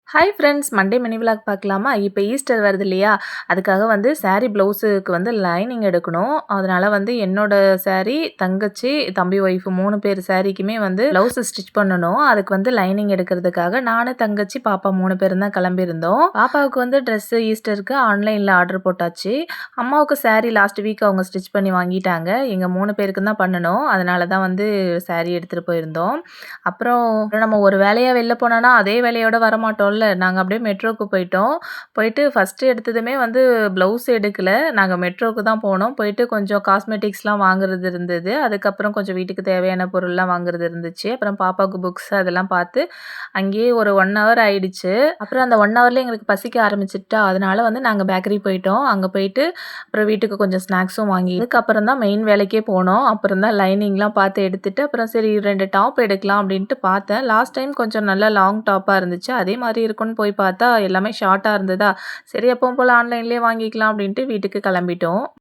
Hi friends, Monday mini vlog பார்க்கலாமா? இப்போ Easter வருது இல்லையா? அதுக்காக வந்து சாரீ ப்ளவுஸுக்கு வந்து லைனிங் எடுக்கணும். அதனால வந்து என்னோட சாரீ, தங்கச்சி, தம்பி ஒய்ஃப் 3 பேர் சாரீக்குமே வந்து ப்ளவுஸ் ஸ்டிச் பண்ணணும். அதுக்கு வந்து லைனிங் எடுக்கிறதுக்காக நானு, தங்கச்சி, பாப்பா 3 பேரும் தான் கிளம்பியிருந்தோம். பாப்பாவுக்கு வந்து ட்ரெஸ்ஸு ஈஸ்டருக்கு ஆன்லைனில் ஆர்டர் போட்டாச்சு. அம்மாவுக்கு சாரீ லாஸ்ட் வீக் அவங்க ஸ்டிச் பண்ணி வாங்கிட்டாங்க. எங்கள் 3 பேருக்கு தான் பண்ணணும். அதனால தான் வந்து சாரீ எடுத்துகிட்டு போயிருந்தோம். அப்புறம் நம்ம ஒரு வேலையாக வெளில போனோன்னா அதே வேலையோட வரமாட்டோம்ல. நாங்கள் அப்படியே மெட்ரோக்கு போயிட்டோம். போயிட்டு ஃபஸ்ட்டு எடுத்ததுமே வந்து ப்ளவுஸ் எடுக்கல. நாங்கள் மெட்ரோக்கு தான் போனோம். போயிட்டு கொஞ்சம் காஸ்மெட்டிக்ஸ்லாம் வாங்குறது இருந்தது. அதுக்கப்புறம் கொஞ்சம் வீட்டுக்கு தேவையான பொருள்லாம் வாங்குறது இருந்துச்சு. அப்புறம் பாப்பாவுக்கு புக்ஸ் அதெல்லாம் பார்த்து அங்கேயே ஒரு 1 ஹவர் ஆயிடுச்சு. அப்புறம் அந்த 1 ஹவர்ல எங்களுக்கு பசிக்க ஆரம்பிச்சுட்டா, அதனால வந்து நாங்கள் பேக்கரி போயிட்டோம். அங்கே போயிட்டு அப்புறம் வீட்டுக்கு கொஞ்சம் ஸ்நாக்ஸும் வாங்கி அதுக்கப்புறம் தான் மெயின் வேலைக்கே போனோம். அப்புறம் தான் லைனிங்லாம் பார்த்து எடுத்துட்டு அப்புறம் சரி 2 டாப் எடுக்கலாம் அப்படின்ட்டு பார்த்தேன். லாஸ்ட் டைம் கொஞ்சம் நல்லா லாங் டாப்பா இருந்துச்சு. அதே மாதிரி இருக்கும்னு போய் பார்த்தா எல்லாமே ஷார்ட்டா இருந்ததா, சரி எப்பவும் போல ஆன்லைன்லேயே வாங்கிக்கலாம் அப்படின்ட்டு வீட்டுக்கு கிளம்பிட்டோம்.